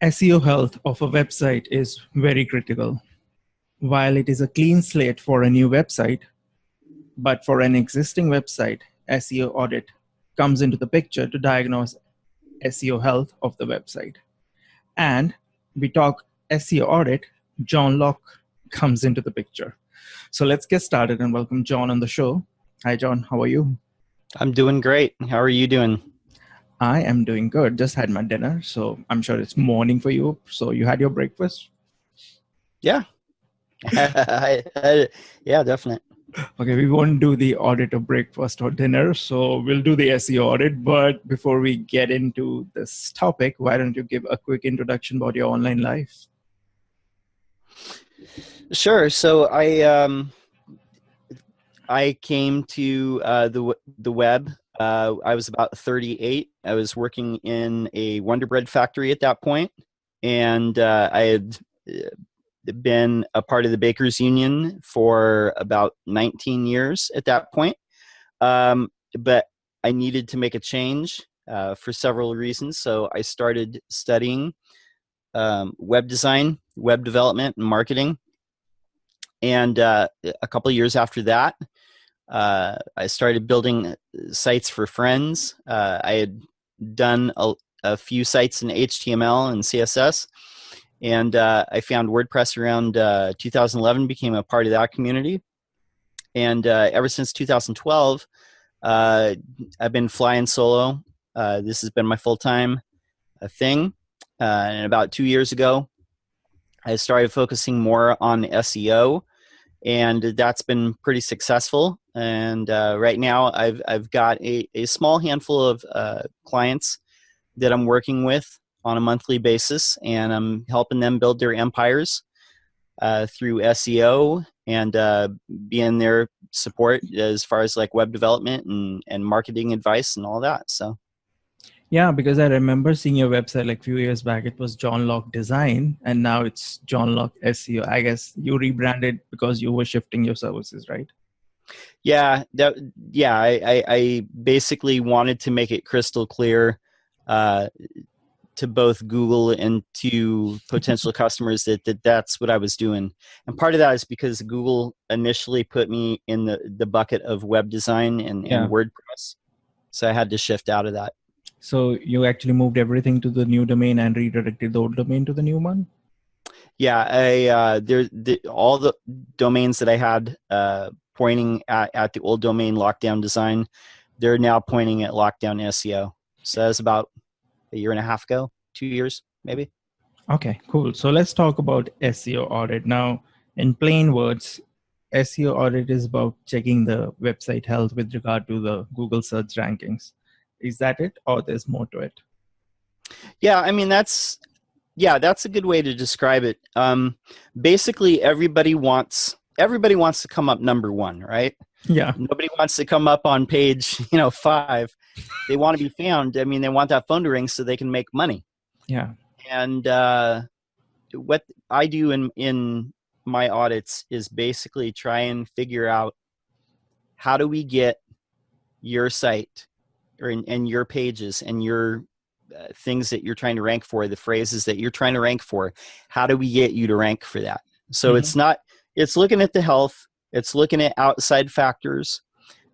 SEO health of a website is very critical. While it is a clean slate for a new website, but for an existing website, SEO audit comes into the picture to diagnose SEO health of the website. And we talk SEO audit, John Locke comes into the picture. So let's get started and welcome John on the show. Hi, John. How are you? I'm doing great. How are you doing? I am doing good. Just had my dinner, so I'm sure it's morning for you. So you had your breakfast? Yeah. Yeah, definitely. Okay, we won't do the audit of breakfast or dinner, so we'll do the SEO audit. But before we get into this topic, why don't you give a quick introduction about your online life? Sure. So I came to the web. I was about 38. I was working in a Wonder Bread factory at that point, and I had been a part of the Bakers Union for about 19 years at that point. But I needed to make a change for several reasons. So I started studying web design, web development, and marketing. And a couple of years after that, I started building sites for friends. I had done a few sites in HTML and CSS. And I found WordPress around 2011, became a part of that community. And ever since 2012, I've been flying solo. This has been my full-time thing. And about 2 years ago, I started focusing more on SEO, and that's been pretty successful. And right now, I've got a small handful of clients that I'm working with on a monthly basis, and I'm helping them build their empires through SEO and being their support as far as like web development and marketing advice and all that. So. Yeah, because I remember seeing your website like a few years back. It was John Locke Design, and now it's John Locke SEO. I guess you rebranded because you were shifting your services, right? Yeah, I basically wanted to make it crystal clear to both Google and to potential customers that's what I was doing. And part of that is because Google initially put me in the bucket of web design and WordPress. So I had to shift out of that. So you actually moved everything to the new domain and redirected the old domain to the new one? Yeah, all the domains that I had pointing at the old domain Lockdown Design, they're now pointing at Lockdown SEO. So that's about a year and a half ago, 2 years, maybe. Okay, cool. So let's talk about SEO audit. Now, in plain words, SEO audit is about checking the website health with regard to the Google search rankings. Is that it, or there's more to it? Yeah, I mean, that's a good way to describe it. Basically, everybody wants to come up number one, right? Yeah. Nobody wants to come up on page 5. They want to be found. I mean, they want that phone to ring so they can make money. Yeah. And what I do in my audits is basically try and figure out how do we get your site and your pages and your things that you're trying to rank for, the phrases that you're trying to rank for, how do we get you to rank for that? So it's looking at the health, it's looking at outside factors,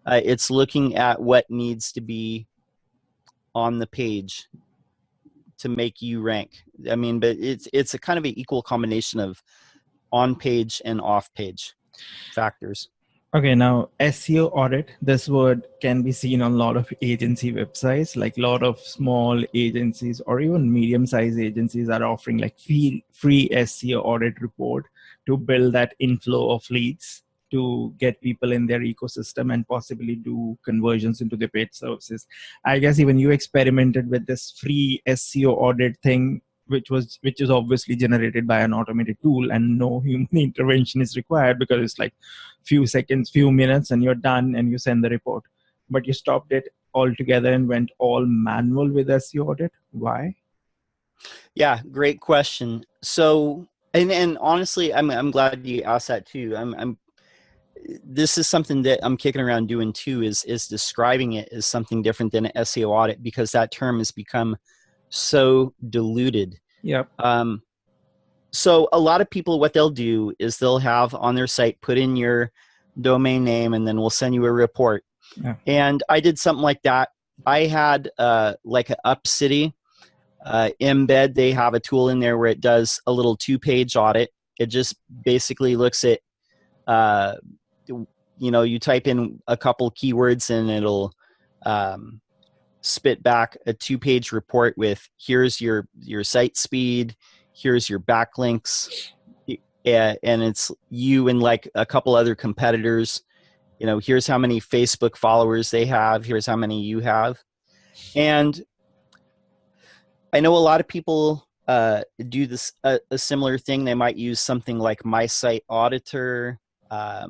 it's looking at what needs to be on the page to make you rank. I mean, but it's a kind of an equal combination of on-page and off-page factors. Okay, now SEO audit, this word can be seen on a lot of agency websites, like a lot of small agencies or even medium-sized agencies are offering like free SEO audit report to build that inflow of leads to get people in their ecosystem and possibly do conversions into the paid services. I guess even you experimented with this free SEO audit thing, which is obviously generated by an automated tool and no human intervention is required because it's like few seconds, few minutes, and you're done and you send the report. But you stopped it altogether and went all manual with SEO audit. Why? Yeah, great question. So, and honestly, I'm glad you asked that too. This is something that I'm kicking around doing too, is describing it as something different than an SEO audit, because that term has become so diluted. Yep. So a lot of people, what they'll do is they'll have on their site, put in your domain name, and then we'll send you a report. Yeah. And I did something like that. I had like an UpCity embed. They have a tool in there where it does a little 2-page audit. It just basically looks at, you type in a couple keywords and it'll spit back a 2-page report with here's your site speed, here's your backlinks, and it's you and like a couple other competitors. Here's how many Facebook followers they have, here's how many you have. And I know a lot of people do this a similar thing. They might use something like My Site Auditor. I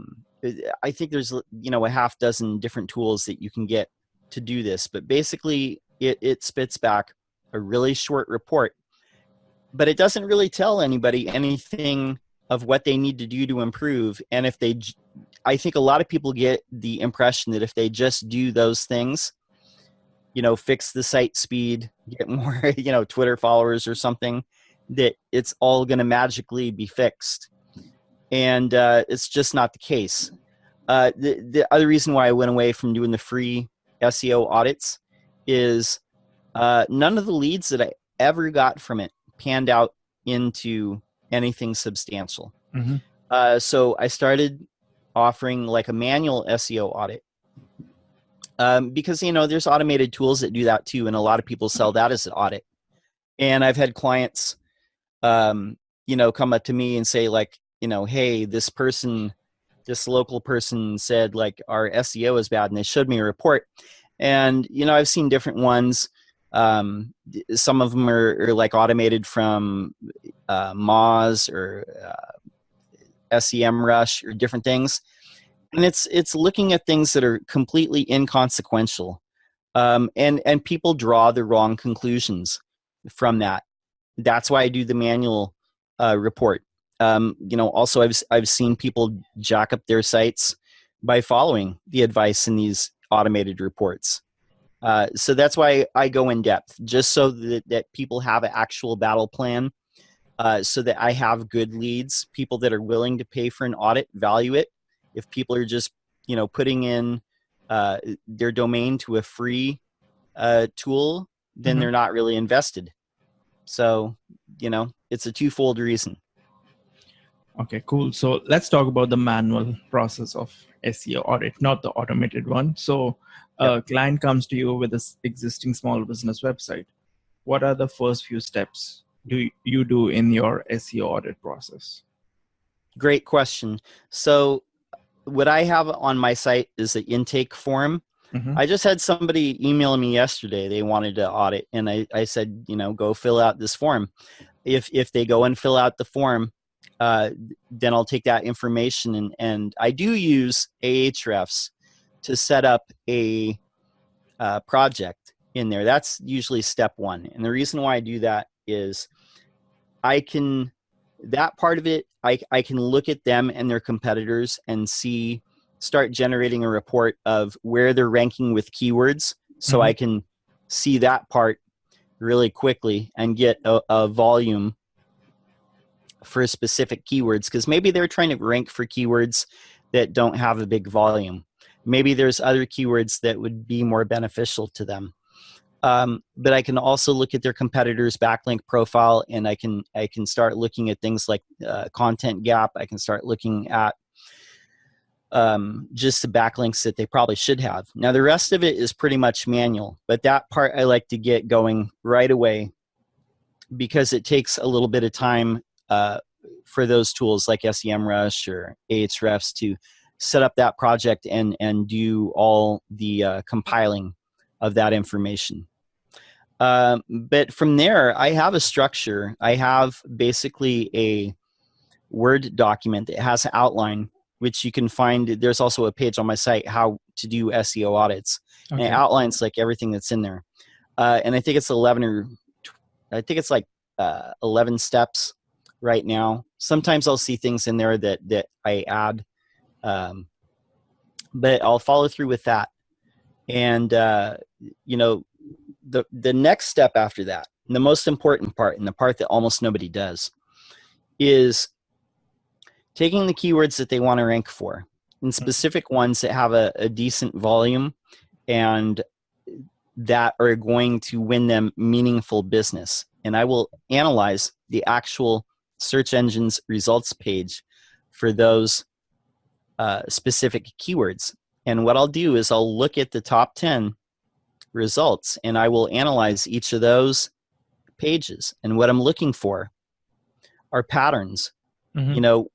think there's a half dozen different tools that you can get to do this, but basically it spits back a really short report, but it doesn't really tell anybody anything of what they need to do to improve. And I think a lot of people get the impression that if they just do those things, fix the site speed, get more, Twitter followers or something, that it's all going to magically be fixed. And it's just not the case. The other reason why I went away from doing the free SEO audits is none of the leads that I ever got from it panned out into anything substantial. Mm-hmm. So I started offering like a manual SEO audit. Because, there's automated tools that do that too. And a lot of people sell that as an audit. And I've had clients, come up to me and say like, hey, this local person said like our SEO is bad, and they showed me a report. And, I've seen different ones. Some of them are like automated from Moz or SEMrush or different things. And it's looking at things that are completely inconsequential. And people draw the wrong conclusions from that. That's why I do the manual report. Also I've seen people jack up their sites by following the advice in these automated reports. So that's why I go in depth, just so that people have an actual battle plan, so that I have good leads. People that are willing to pay for an audit value it. If people are just, putting in their domain to a free tool, then they're not really invested. So, it's a twofold reason. Okay, cool. So let's talk about the manual process of SEO audit, not the automated one. So a client comes to you with this existing small business website. What are the first few steps you do in your SEO audit process? Great question. So what I have on my site is an intake form. Mm-hmm. I just had somebody email me yesterday. They wanted to audit, and I said, go fill out this form. If they go and fill out the form, then I'll take that information and I do use Ahrefs to set up a project in there. That's usually step one. And the reason why I do that is that part of it, I can look at them and their competitors and start generating a report of where they're ranking with keywords. So I can see that part really quickly and get a volume for specific keywords, because maybe they're trying to rank for keywords that don't have a big volume. Maybe there's other keywords that would be more beneficial to them. But I can also look at their competitors' backlink profile, and I can start looking at things like content gap. I can start looking at just the backlinks that they probably should have. Now, the rest of it is pretty much manual, but that part I like to get going right away, because it takes a little bit of time for those tools like SEMrush or Ahrefs to set up that project and do all the compiling of that information. But from there, I have a structure. I have basically a Word document that has an outline, which you can find. There's also a page on my site, how to do SEO audits. Okay. And it outlines like everything that's in there. And I think it's 11 steps right now. Sometimes I'll see things in there that I add, but I'll follow through with that. And, the next step after that the most important part, and the part that almost nobody does, is taking the keywords that they want to rank for, and specific ones that have a decent volume and that are going to win them meaningful business. And I will analyze the actual search engine's results page for those specific keywords. And what I'll do is I'll look at the top 10 results, and I will analyze each of those pages. And what I'm looking for are patterns. Mm-hmm. You know,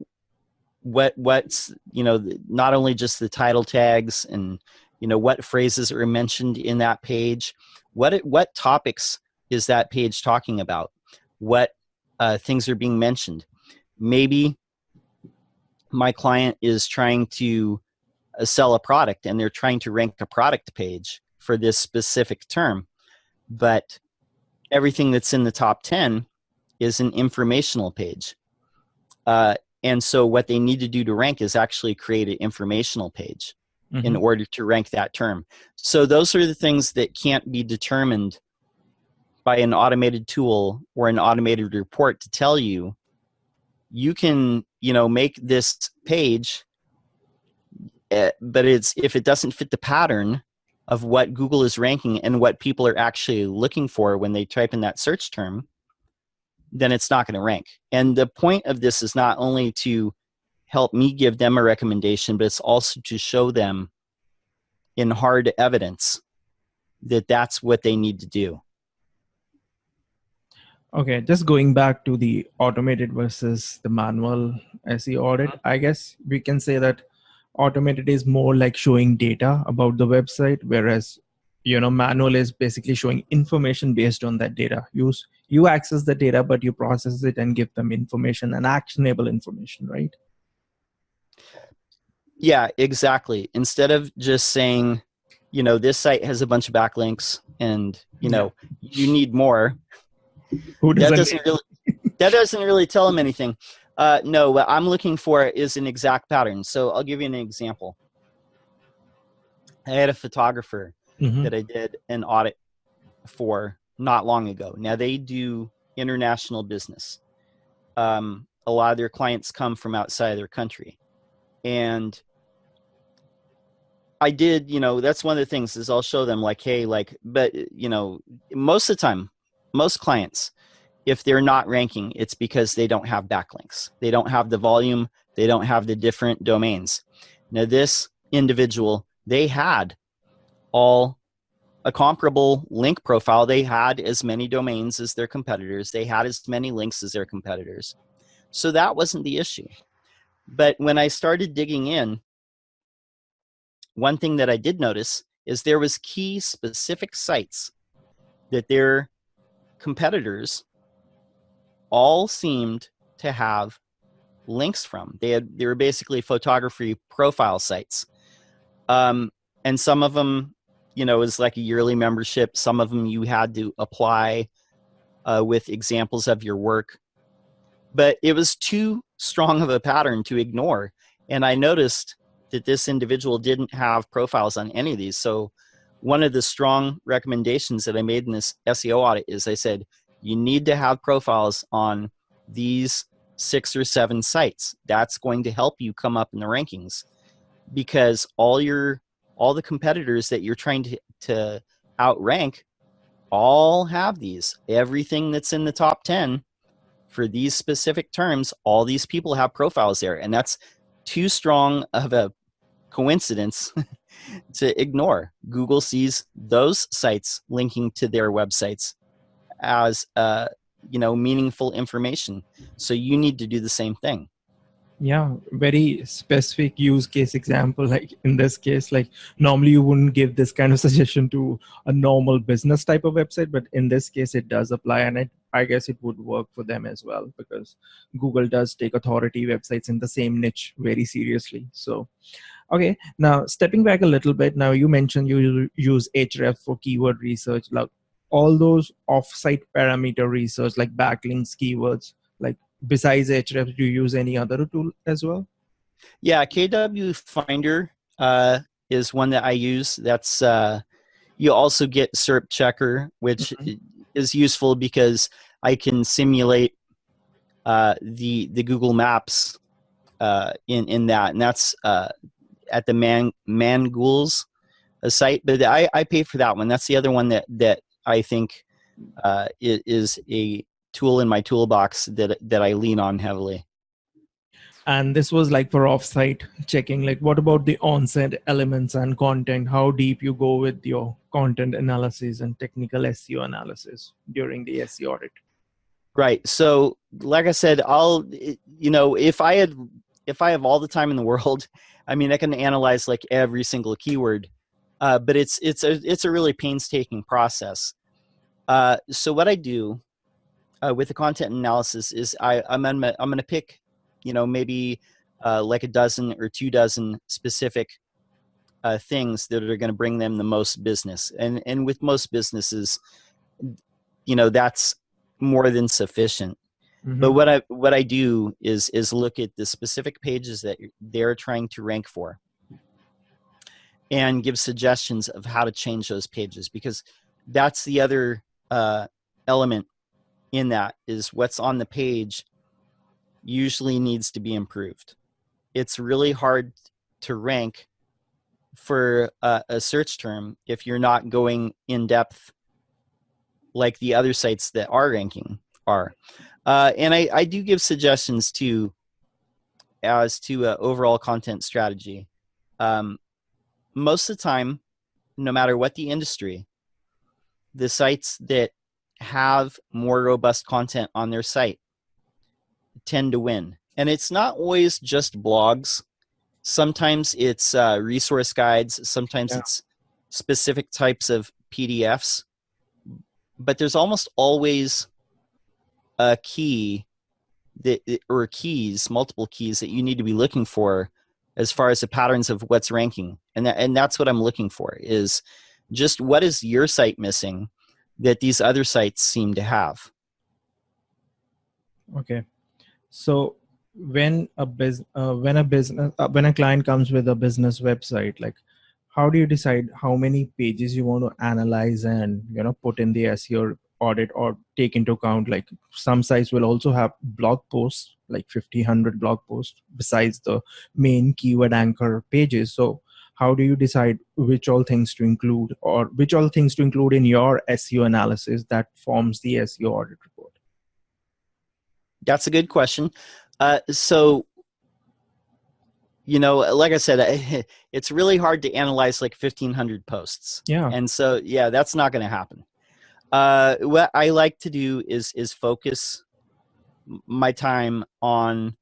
what's, you know, not only just the title tags and, you know, what phrases are mentioned in that page, what topics is that page talking about, what things are being mentioned. Maybe my client is trying to sell a product and they're trying to rank a product page for this specific term, but everything that's in the top 10 is an informational page. And so what they need to do to rank is actually create an informational page in order to rank that term. So those are the things that can't be determined by an automated tool or an automated report to tell you. You can, you know, make this page, but if it doesn't fit the pattern of what Google is ranking and what people are actually looking for when they type in that search term, then it's not going to rank. And the point of this is not only to help me give them a recommendation, but it's also to show them in hard evidence that that's what they need to do. Okay, just going back to the automated versus the manual SEO audit, I guess we can say that automated is more like showing data about the website, whereas, you know, manual is basically showing information based on that data. You access the data, but you process it and give them information and actionable information, right? Yeah, exactly. Instead of just saying, you know, this site has a bunch of backlinks and, you know, you need more. That doesn't really tell them anything. No, what I'm looking for is an exact pattern. So I'll give you an example. I had a photographer that I did an audit for not long ago. Now they do international business. A lot of their clients come from outside of their country. And I did, you know, that's one of the things is I'll show them like, hey, like, but, you know, most of the time, most clients, if they're not ranking, it's because they don't have backlinks. They don't have the volume. They don't have the different domains. Now, this individual, they had all a comparable link profile. They had as many domains as their competitors. They had as many links as their competitors. So that wasn't the issue. But when I started digging in, one thing that I did notice is there was key specific sites that their competitors all seemed to have links from. They were basically photography profile sites. And some of them, you know, is like a yearly membership. Some of them you had to apply with examples of your work. But it was too strong of a pattern to ignore. And I noticed that this individual didn't have profiles on any of these. So one of the strong recommendations that I made in this SEO audit is I said, you need to have profiles on these 6 or 7 sites. That's going to help you come up in the rankings, because all the competitors that you're trying to outrank all have these. Everything that's in the top 10 for these specific terms, all these people have profiles there. And that's too strong of a coincidence to ignore. Google sees those sites linking to their websites as meaningful information. So you need to do the same thing. Yeah, very specific use case example. Like in this case, like normally you wouldn't give this kind of suggestion to a normal business type of website, but in this case it does apply, and I guess it would work for them as well, because Google does take authority websites in the same niche very seriously. So, okay, now stepping back a little bit, now you mentioned you use Href for keyword research, like all those off-site parameter research like backlinks, keywords, like besides Href, do you use any other tool as well? Yeah, KW Finder is one that I use. That's you also get SERP Checker, which is useful because I can simulate the Google Maps in that, and that's at the Mangools site. But I pay for that one. That's the other one that I think is a tool in my toolbox that I lean on heavily. And this was like for offsite checking. Like, what about the on-site elements and content? How deep you go with your content analysis and technical SEO analysis during the SEO audit? Right. So, like I said, if I have all the time in the world, I mean, I can analyze like every single keyword, but it's a really painstaking process. So what I do with the content analysis is I'm going to pick, maybe like a dozen or 24 specific things that are going to bring them the most business, and with most businesses, that's more than sufficient. Mm-hmm. But what I do is look at the specific pages that they're trying to rank for, and give suggestions of how to change those pages, because that's the other element in that, is what's on the page usually needs to be improved. It's really hard to rank for a search term if you're not going in depth like the other sites that are ranking are. And I do give suggestions too as to overall content strategy. Most of the time, no matter what the industry, the sites that have more robust content on their site tend to win. And it's not always just blogs. Sometimes it's resource guides. Sometimes it's specific types of PDFs. But there's almost always a key or keys, multiple keys that you need to be looking for as far as the patterns of what's ranking. And that's what I'm looking for, is just what is your site missing that these other sites seem to have. Okay. So when a client comes with a business website, like, how do you decide how many pages you want to analyze and put in the SEO audit, or take into account? Like, some sites will also have blog posts, like 100 blog posts besides the main keyword anchor pages. So how do you decide which all things to include, or which all things to include in your SEO analysis that forms the SEO audit report? That's a good question. So, like I said, it's really hard to analyze like 1,500 posts. Yeah. And so, that's not going to happen. What I like to do is focus my time on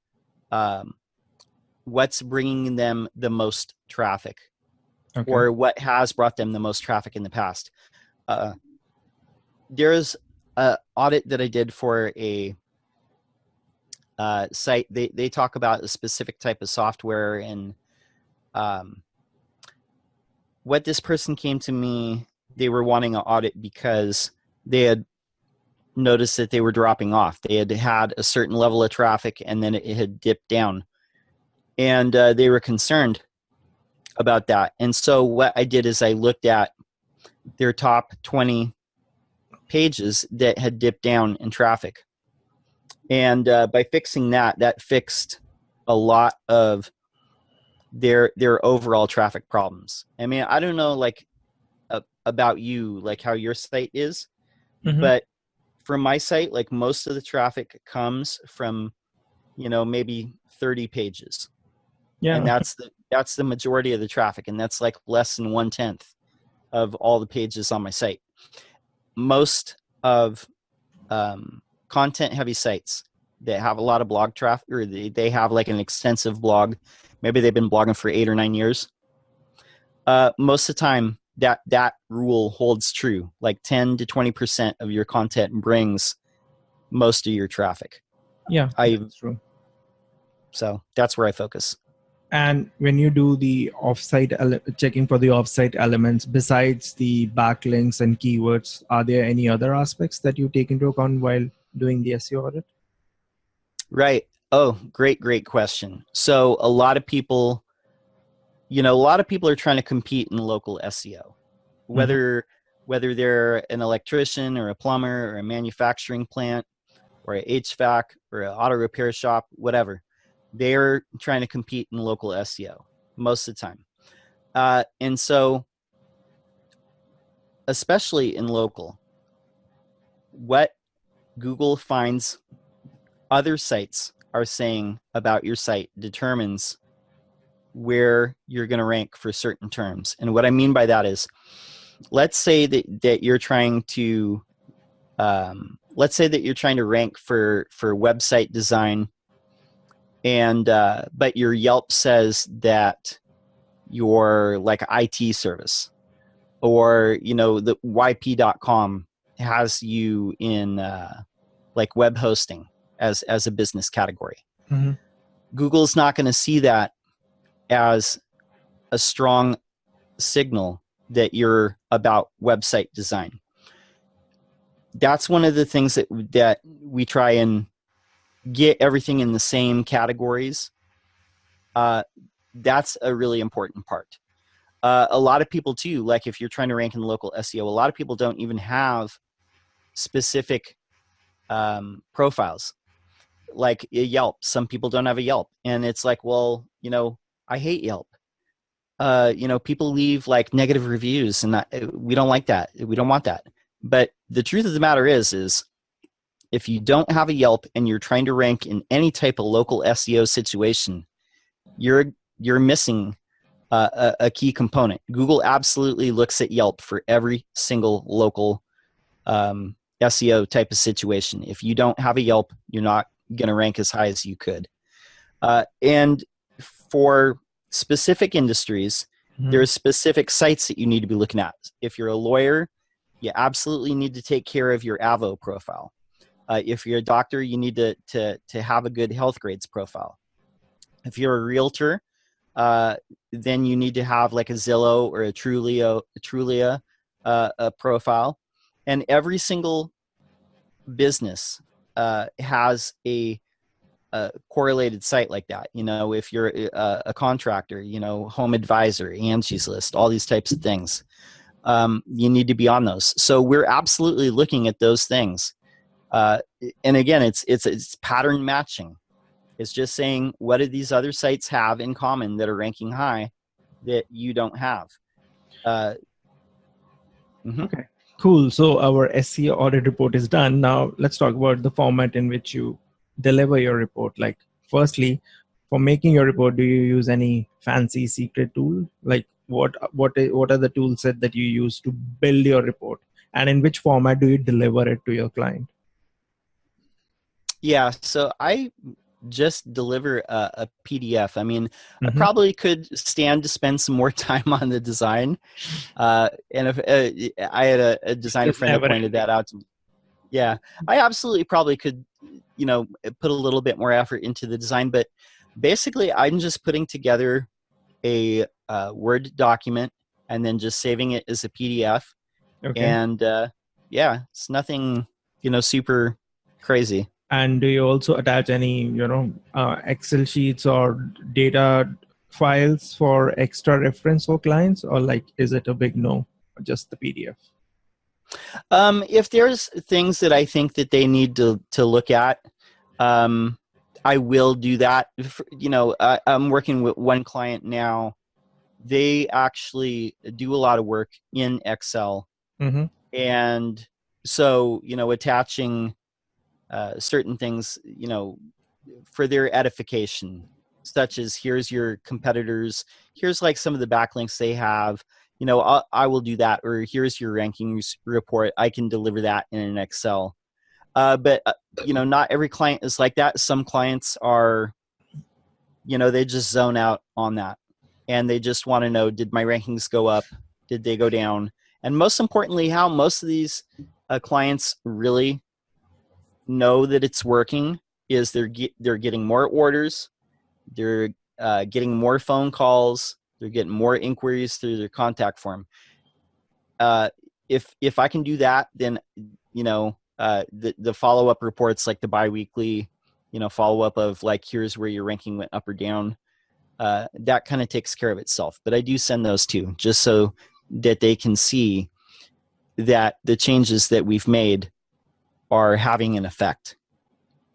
what's bringing them the most traffic, or what has brought them the most traffic in the past. There's an audit that I did for a site. They talk about a specific type of software, and what this person came to me, they were wanting an audit because they had noticed that they were dropping off. They had had a certain level of traffic, and then it had dipped down, and they were concerned about that. And so what I did is I looked at their top 20 pages that had dipped down in traffic. And by fixing that fixed a lot of their overall traffic problems. I mean, I don't know, like, about you, like how your site is, but for my site, like, most of the traffic comes from, maybe 30 pages. Yeah. And that's the majority of the traffic. And that's like less than 1/10 of all the pages on my site. Most of content heavy sites that have a lot of blog traffic, or they have like an extensive blog, maybe they've been blogging for 8 or 9 years, most of the time that rule holds true. Like 10 to 20% of your content brings most of your traffic. Yeah, that's true. So that's where I focus. And when you do the offsite checking for the offsite elements, besides the backlinks and keywords, are there any other aspects that you take into account while doing the SEO audit? Right. Oh, great question. So a lot of people are trying to compete in local SEO, whether whether they're an electrician or a plumber or a manufacturing plant or a HVAC or an auto repair shop, whatever. They're trying to compete in local SEO most of the time. And so, especially in local, what Google finds other sites are saying about your site determines where you're going to rank for certain terms. And what I mean by that is, let's say that you're trying to rank for website design, and but your Yelp says that your like IT service, or the yp.com has you in like web hosting as a business category. Mm-hmm. Google's not going to see that as a strong signal that you're about website design. That's one of the things that we try and get everything in the same categories. That's a really important part. A lot of people too, like if you're trying to rank in local SEO, a lot of people don't even have specific profiles. Like a Yelp, some people don't have a Yelp, and it's like, well, I hate Yelp. People leave like negative reviews, and we don't like that. We don't want that. But the truth of the matter is if you don't have a Yelp and you're trying to rank in any type of local SEO situation, you're missing a key component. Google absolutely looks at Yelp for every single local SEO type of situation. If you don't have a Yelp, you're not going to rank as high as you could. And for specific industries, there's specific sites that you need to be looking at. If you're a lawyer, you absolutely need to take care of your AVO profile. If you're a doctor, you need to have a good health grades profile. If you're a realtor, then you need to have like a Zillow or a Trulia profile. And every single business has a correlated site like that. If you're a contractor, Home Advisor, Angie's List, all these types of things. You need to be on those. So we're absolutely looking at those things. And again, it's pattern matching. It's just saying, what do these other sites have in common that are ranking high that you don't have? Okay, cool. So our SEO audit report is done. Now let's talk about the format in which you deliver your report. Like, firstly, for making your report, do you use any fancy secret tool? Like, what are the tool set that you use to build your report, and in which format do you deliver it to your client? Yeah, so I just deliver a PDF. I mean, I probably could stand to spend some more time on the design. And if I had a designer friend that pointed that out to me. Yeah, I absolutely probably could, put a little bit more effort into the design. But basically, I'm just putting together a Word document and then just saving it as a PDF. Okay. And yeah, it's nothing, super crazy. And do you also attach any, Excel sheets or data files for extra reference for clients, or like, is it a big no, or just the PDF? If there's things that I think that they need to look at, I will do that. I'm working with one client now. They actually do a lot of work in Excel. And so, attaching certain things, for their edification, such as here's your competitors, here's like some of the backlinks they have, I will do that. Or here's your rankings report. I can deliver that in an Excel. But not every client is like that. Some clients are, they just zone out on that. And they just want to know, did my rankings go up? Did they go down? And most importantly, how most of these clients really know that it's working is they're getting more orders, they're getting more phone calls, they're getting more inquiries through their contact form. If I can do that, then the follow-up reports, like the biweekly follow-up of like, here's where your ranking went up or down, that kind of takes care of itself. But I do send those too, just so that they can see that the changes that we've made are having an effect.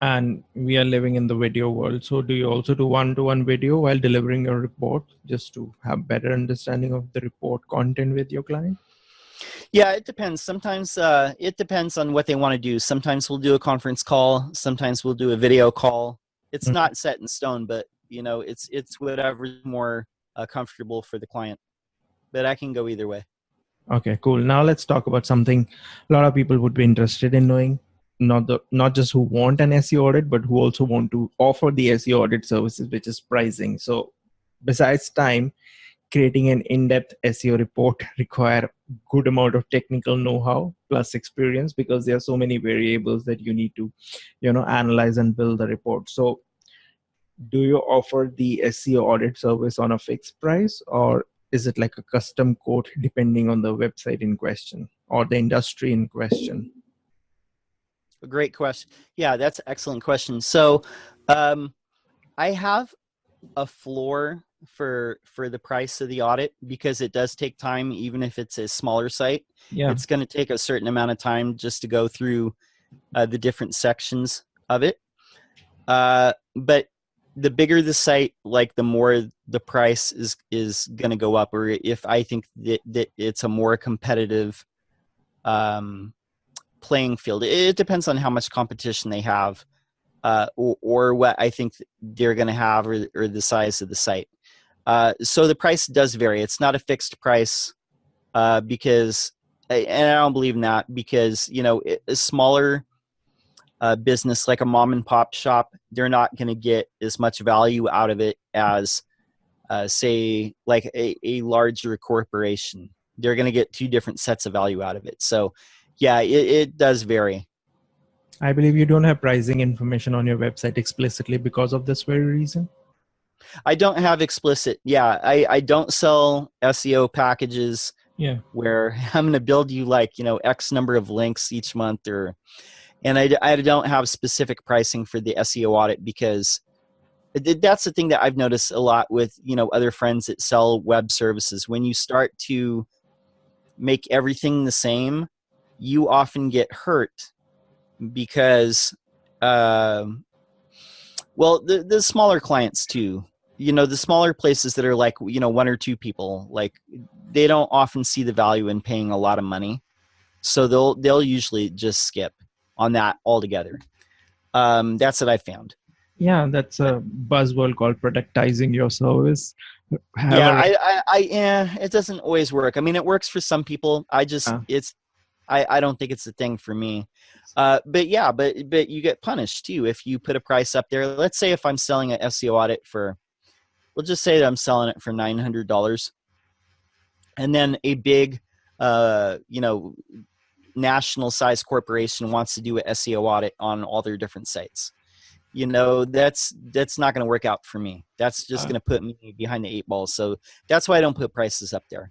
And we are living in the video world. So do you also do one-to-one video while delivering your report, just to have better understanding of the report content with your client? Yeah, it depends. Sometimes it depends on what they want to do. Sometimes we'll do a conference call. Sometimes we'll do a video call. It's Mhm. not set in stone, but it's whatever's more comfortable for the client. But I can go either way. Okay, cool. Now let's talk about something a lot of people would be interested in knowing. Not just who want an SEO audit, but who also want to offer the SEO audit services, which is pricing. So besides time, creating an in-depth SEO report require good amount of technical know-how plus experience, because there are so many variables that you need to, analyze and build the report. So do you offer the SEO audit service on a fixed price, or is it like a custom quote depending on the website in question or the industry in question? A great question. Yeah, that's an excellent question. So I have a floor for the price of the audit, because it does take time. Even if it's a smaller site, Yeah. it's going to take a certain amount of time just to go through the different sections of it. But the bigger the site, like, the more the price is going to go up, or if I think that it's a more competitive playing field. It depends on how much competition they have, or what I think they're going to have, or the size of the site. So the price does vary. It's not a fixed price, because, and I don't believe in that, because a smaller business like a mom and pop shop, they're not going to get as much value out of it as say like a larger corporation. They're going to get two different sets of value out of it. So yeah, it does vary. I believe you don't have pricing information on your website explicitly because of this very reason. I don't have explicit. Yeah, I don't sell SEO packages. Yeah. Where I'm going to build you like, X number of links each month, and I don't have specific pricing for the SEO audit, because that's the thing that I've noticed a lot with, other friends that sell web services. When you start to make everything the same, you often get hurt, because, well, the smaller clients too, the smaller places that are like, one or two people, like, they don't often see the value in paying a lot of money. So they'll usually just skip on that altogether. That's what I found. Yeah, that's a buzzword called productizing your service. Yeah, However, it doesn't always work. I mean, it works for some people. I don't think it's a thing for me. But yeah, but you get punished too if you put a price up there. Let's say if I'm selling an SEO audit for, we'll just say that I'm selling it for $900, and then a big, national size corporation wants to do an SEO audit on all their different sites. That's not going to work out for me. That's just going to put me behind the eight ball. So that's why I don't put prices up there.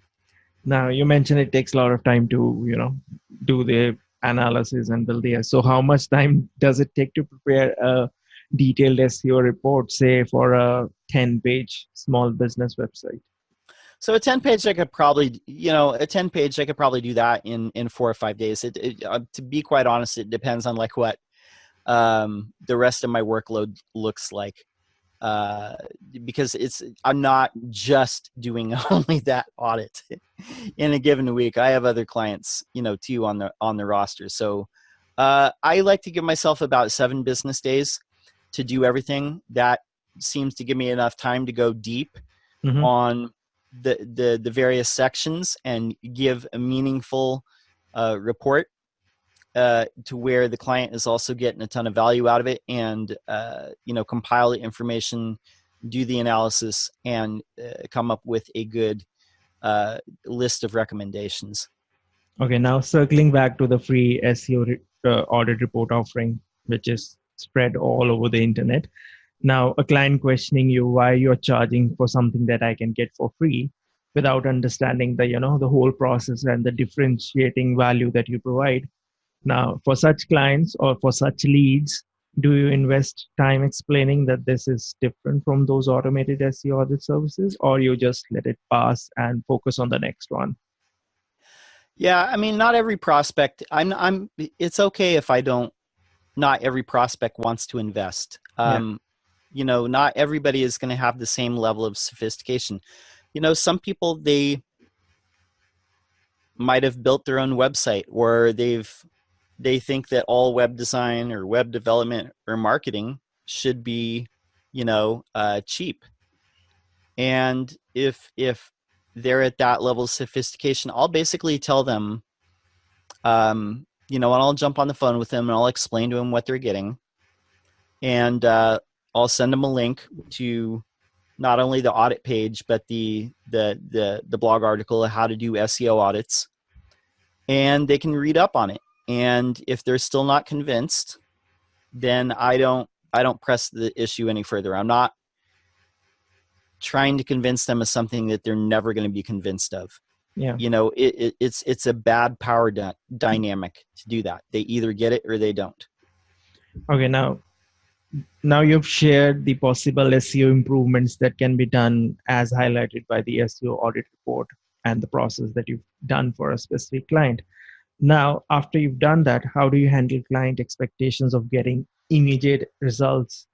now you mentioned it takes a lot of time to, do the analysis and build the. So how much time does it take to prepare a detailed SEO report, say for a 10-page small business website? So a 10-page, I could probably do that in 4 or 5 days. To be quite honest, it depends on like what the rest of my workload looks like, because I'm not just doing only that audit in a given week. I have other clients, too, on the roster. So I like to give myself about 7 business days to do everything. That seems to give me enough time to go deep on the various sections and give a meaningful report, to where the client is also getting a ton of value out of it, and compile the information, do the analysis, and come up with a good list of recommendations. Okay, now circling back to the free SEO audit report offering, which is spread all over the internet. Now, a client questioning you why you're charging for something that I can get for free, without understanding the whole process and the differentiating value that you provide. Now, for such clients or for such leads, do you invest time explaining that this is different from those automated SEO audit services, or you just let it pass and focus on the next one? Yeah, I mean, not every prospect. It's okay if I don't. Not every prospect wants to invest. Yeah, Not everybody is going to have the same level of sophistication. Some people, they might have built their own website, or they think that all web design or web development or marketing should be, cheap. And if they're at that level of sophistication, I'll basically tell them, and I'll jump on the phone with them and I'll explain to them what they're getting, and I'll send them a link to not only the audit page but the blog article, how to do SEO audits, and they can read up on it. And if they're still not convinced, then I don't press the issue any further. I'm not trying to convince them of something that they're never going to be convinced of. yeah. It's a bad power dynamic to do that. They either get it or they don't. Okay, now you've shared the possible SEO improvements that can be done as highlighted by the SEO audit report and the process that you've done for a specific client. Now, after you've done that, how do you handle client expectations of getting immediate results,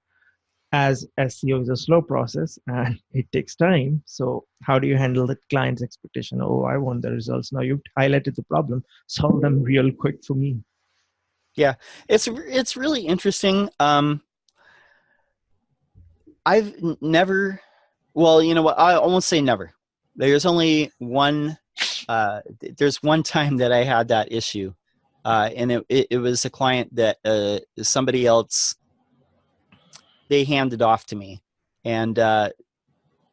as SEO is a slow process and it takes time? So how do you handle the client's expectation? Oh, I want the results. Now you've highlighted the problem, solve them real quick for me. Yeah, it's really interesting. I've never, well, you know what? I won't say never. There's only one. There's one time that I had that issue, and it was a client that somebody else, they handed off to me, and and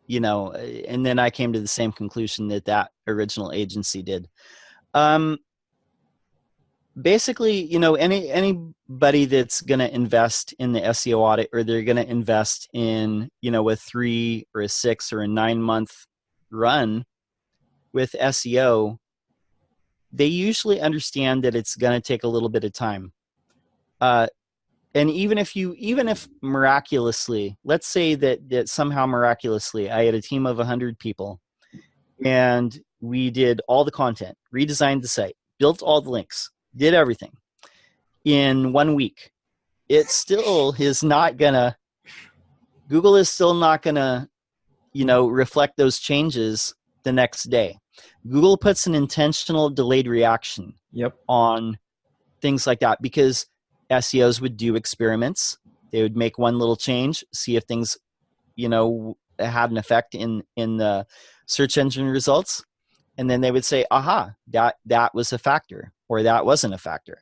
then I came to the same conclusion that original agency did. Basically, anybody that's going to invest in the SEO audit, or they're going to invest in, a 3 or a 6 or a 9-month run with SEO, they usually understand that it's going to take a little bit of time. And even if miraculously, let's say that somehow miraculously, I had a team of 100 people and we did all the content, redesigned the site, built all the links, did everything in 1 week, it still is not gonna, Google is still not gonna, reflect those changes the next day. Google puts an intentional delayed reaction on things like that, because SEOs would do experiments. They would make one little change, see if things, had an effect in the search engine results. And then they would say, aha, that was a factor, or that wasn't a factor.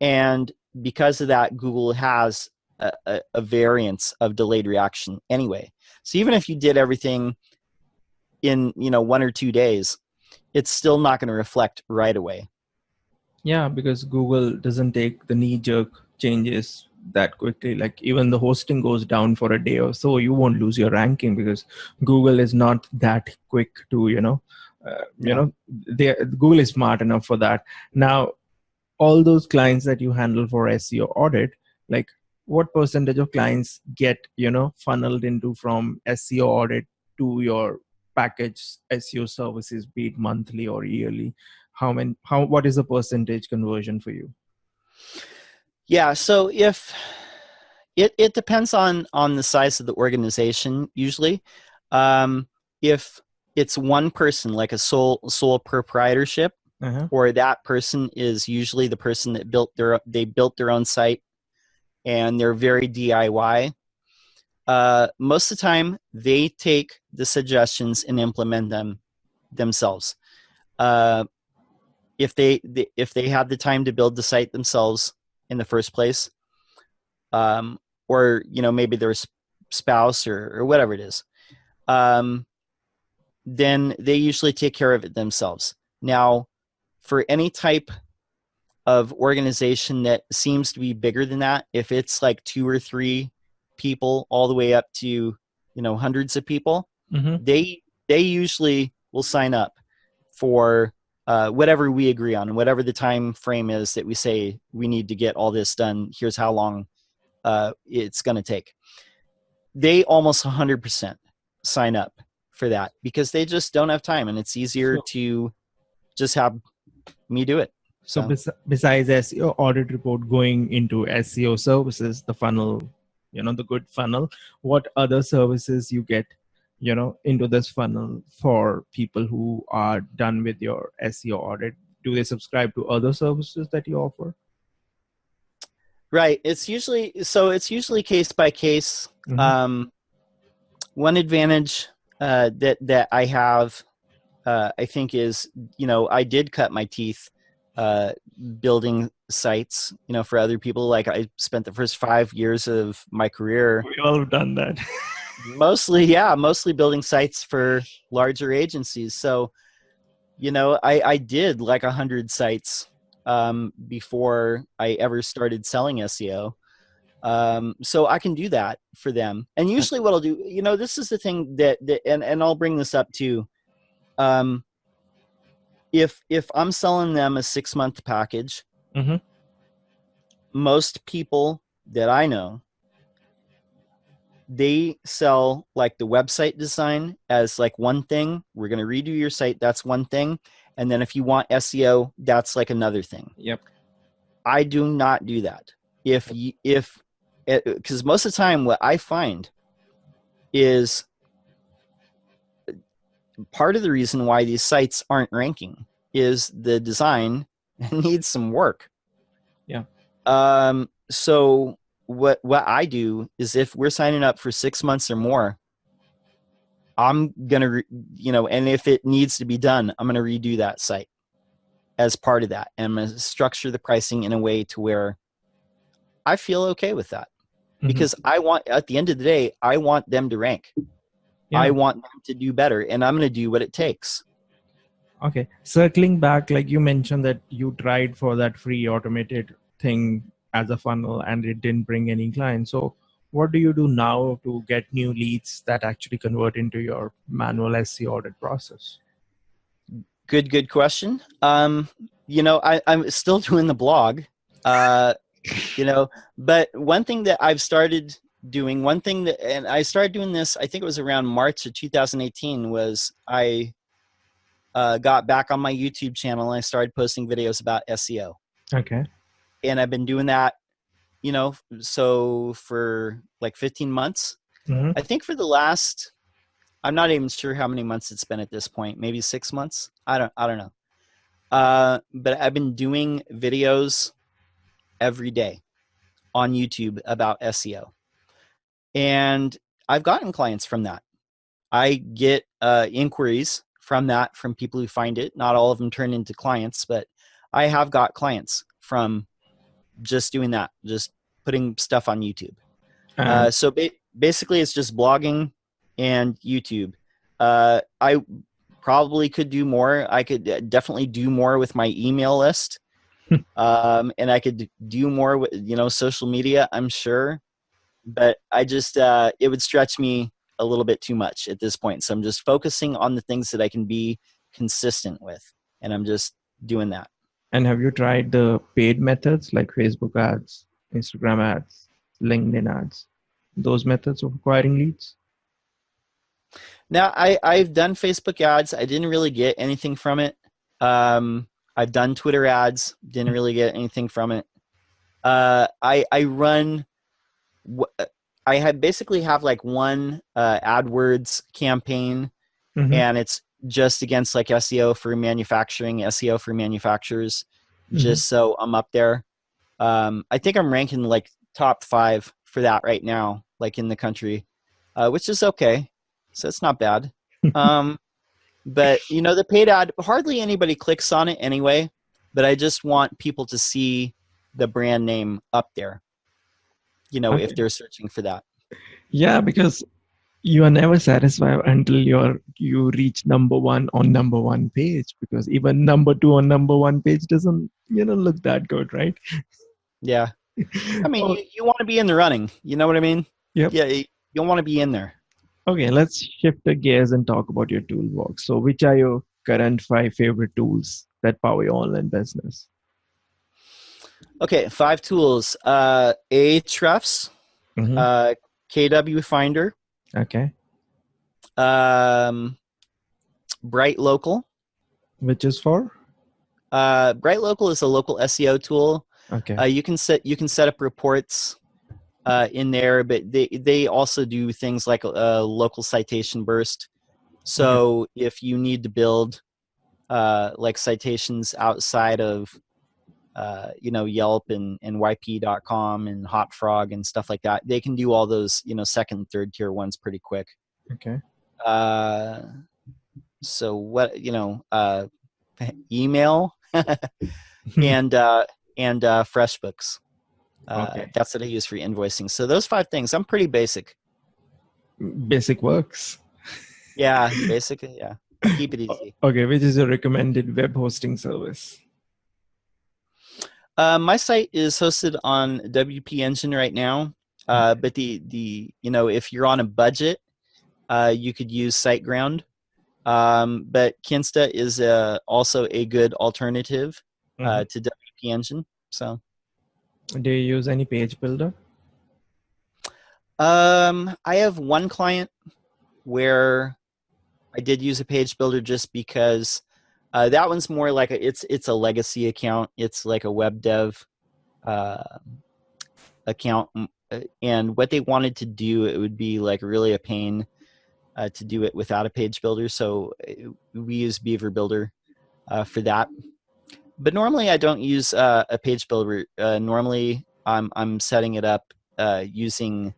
And because of that, Google has a variance of delayed reaction anyway. So even if you did everything in 1 or 2 days, it's still not going to reflect right away. Yeah, because Google doesn't take the knee-jerk changes that quickly. Like even the hosting goes down for a day or so, you won't lose your ranking because Google is not that quick to, Google is smart enough for that. Now, all those clients that you handle for SEO audit, like what percentage of clients get, funneled into from SEO audit to your package SEO services, be it monthly or yearly? What is the percentage conversion for you? Yeah, so if it depends on the size of the organization usually. If it's one person, like a sole proprietorship, or that person is usually the person that built their own site and they're very DIY. Most of the time, they take the suggestions and implement them themselves. If they have the time to build the site themselves in the first place, or maybe their spouse or whatever it is, then they usually take care of it themselves. Now, for any type of organization that seems to be bigger than that, if it's like 2 or 3 people all the way up to hundreds of people, they usually will sign up for whatever we agree on, whatever the time frame is that we say we need to get all this done. Here's how long it's going to take. They almost 100% sign up for that because they just don't have time, and it's easier to just have me do it. So So besides SEO audit report, going into SEO services, the funnel, the good funnel, what other services you get, into this funnel for people who are done with your SEO audit? Do they subscribe to other services that you offer? right, it's usually case by case. One advantage that I have, I think, is I did cut my teeth building sites, for other people. Like, I spent the first 5 years of my career We all have done that. mostly building sites for larger agencies. So, I did like 100 sites before I ever started selling SEO. So I can do that for them. And usually what I'll do, this is the thing that and I'll bring this up too. If I'm selling them a 6-month package, most people that I know, they sell like the website design as like one thing. We're going to redo your site. That's one thing. And then if you want SEO, that's like another thing. Yep. I do not do that. Because most of the time what I find is part of the reason why these sites aren't ranking is the design needs some work. Yeah. So what I do is, if we're signing up for 6 months or more, I'm going to, and if it needs to be done, I'm going to redo that site as part of that. And I'm going to structure the pricing in a way to where I feel okay with that. Because at the end of the day, I want them to rank. Yeah. I want them to do better, and I'm going to do what it takes. Okay. Circling back, like you mentioned that you tried for that free automated thing as a funnel and it didn't bring any clients. So what do you do now to get new leads that actually convert into your manual SEO audit process? Good question. I'm still doing the blog, but one thing that I've started doing, and I started doing this, I think it was around March of 2018, was I got back on my YouTube channel and I started posting videos about SEO. Okay. And I've been doing that, so for like 15 months. I think for the last, I'm not even sure how many months it's been at this point, maybe 6 months. I don't know. But I've been doing videos every day on YouTube about SEO. And I've gotten clients from that. I get inquiries from that, from people who find it. Not all of them turn into clients, but I have got clients from just doing that, just putting stuff on YouTube. So basically it's just blogging and YouTube. I probably could do more. I could definitely do more with my email list. And I could do more with, social media, I'm sure. But I just, it would stretch me a little bit too much at this point. So I'm just focusing on the things that I can be consistent with. And I'm just doing that. And have you tried the paid methods like Facebook ads, Instagram ads, LinkedIn ads, those methods of acquiring leads? Now, I've done Facebook ads. I didn't really get anything from it. I've done Twitter ads. Didn't really get anything from it. I basically have like one AdWords campaign, and it's just against like SEO for manufacturing, SEO for manufacturers, just so I'm up there. I think I'm ranking like top 5 for that right now, like in the country, which is okay. So it's not bad. But the paid ad, hardly anybody clicks on it anyway, but I just want people to see the brand name up there, if they're searching for that. Yeah, because you are never satisfied until you reach number 1 on number 1 page, because even number 2 on number 1 page doesn't look that good, right? Yeah. I mean, you want to be in the running, you know what I mean? Yep. Yeah, you want to be in there. Okay, let's shift the gears and talk about your toolbox. So which are your current 5 favorite tools that power your online business? Okay, 5 tools. Ahrefs, KW Finder. Okay. Bright Local. Which is for? Bright Local is a local SEO tool. Okay. You can set up reports in there, but they also do things like a local citation burst. Okay. So if you need to build like citations outside of Yelp and YP.com and Hotfrog and stuff like that, they can do all those second and third tier ones pretty quick. Okay. So what email and FreshBooks. Okay. That's what I use for invoicing. So those 5 things, I'm pretty basic. Basic works. Yeah, basically, yeah. Keep it easy. Okay, which is your recommended web hosting service? My site is hosted on WP Engine right now, but the if you're on a budget, you could use SiteGround. But Kinsta is also a good alternative to WP Engine. So, do you use any page builder? I have one client where I did use a page builder just because that one's more like it's a legacy account. It's like a web dev account, and what they wanted to do, it would be like really a pain to do it without a page builder. So we use Beaver Builder for that. But normally I don't use a page builder. Normally I'm setting it up using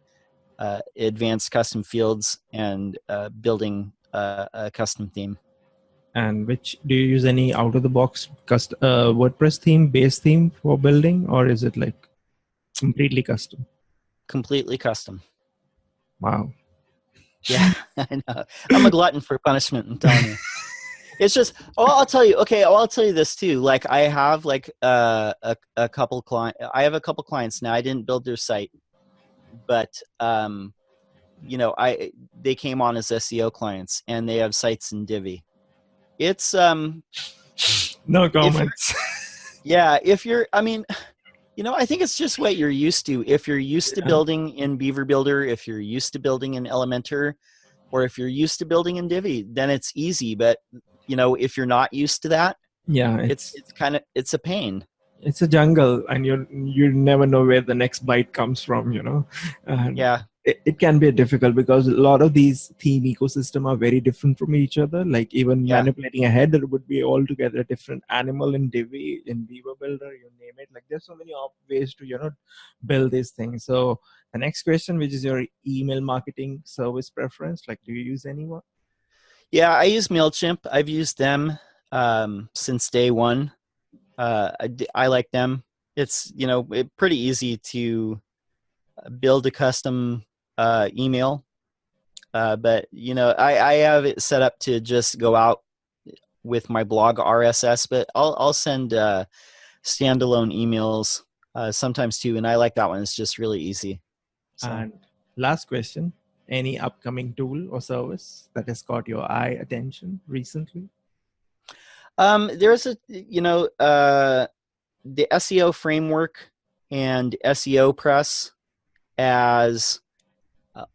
advanced custom fields and building a custom theme. And which do you use any out of the box WordPress theme, base theme for building, or is it like completely custom? Completely custom. Wow. Yeah, I know. I'm a glutton for punishment, I'm telling you. It's just, I'll tell you. Okay, I'll tell you this too. Like I have like a couple I have a couple clients now. I didn't build their site, but they came on as SEO clients and they have sites in Divi. It's no comments. I think it's just what you're used to. If you're used to building in Beaver Builder, if you're used to building in Elementor, or if you're used to building in Divi, then it's easy. But if you're not used to that, it's a pain. It's a jungle, and you never know where the next bite comes from. And yeah. It can be difficult because a lot of these theme ecosystem are very different from each other. Like even manipulating a header would be altogether a different animal in Divi, in Beaver Builder, you name it. Like there's so many ways to build these things. So the next question, which is your email marketing service preference, like do you use anyone? Yeah, I use MailChimp. I've used them since day one. I like them. It's pretty easy to build a custom email, but I have it set up to just go out with my blog RSS, but I'll send standalone emails sometimes too, and I like that one. It's just really easy. So. And last question, any upcoming tool or service that has caught your eye attention recently? There's the SEO framework and SEO Press as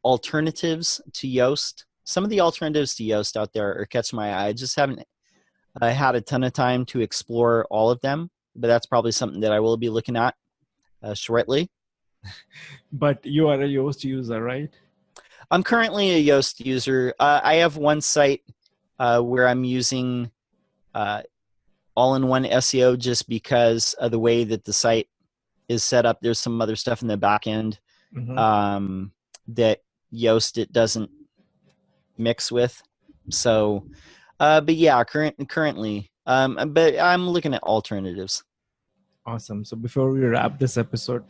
alternatives to Yoast. Some of the alternatives to Yoast out there are catching my eye. I just haven't had a ton of time to explore all of them, but that's probably something that I will be looking at shortly. But you are a Yoast user, right? I'm currently a Yoast user. I have one site where I'm using all-in-one SEO just because of the way that the site is set up. There's some other stuff in the back end that Yoast it doesn't mix with. So, but yeah, currently, but I'm looking at alternatives. Awesome. So before we wrap this episode,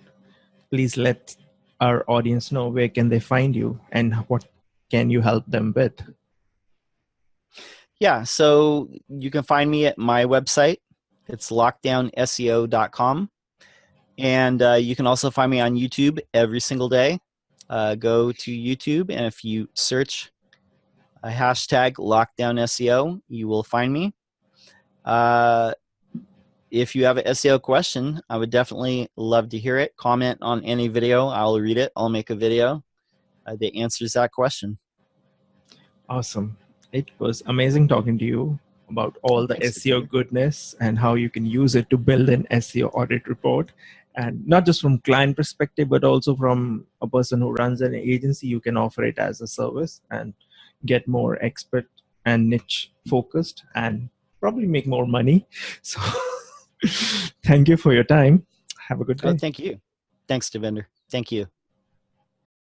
please let our audience know where can they find you and what can you help them with? Yeah, so you can find me at my website. It's lockdownseo.com. And you can also find me on YouTube every single day. Go to YouTube, and if you search a hashtag lockdownseo, you will find me. If you have an SEO question, I would definitely love to hear it. Comment on any video. I'll read it. I'll make a video that answers that question. Awesome. It was amazing talking to you. about all the Thanks, SEO Devinder. goodness and how you can use it to build an SEO audit report. And not just from client perspective, but also from a person who runs an agency, you can offer it as a service and get more expert and niche focused and probably make more money. So thank you for your time. Have a good Oh, day. thank you. Thanks, Devinder. Thank you.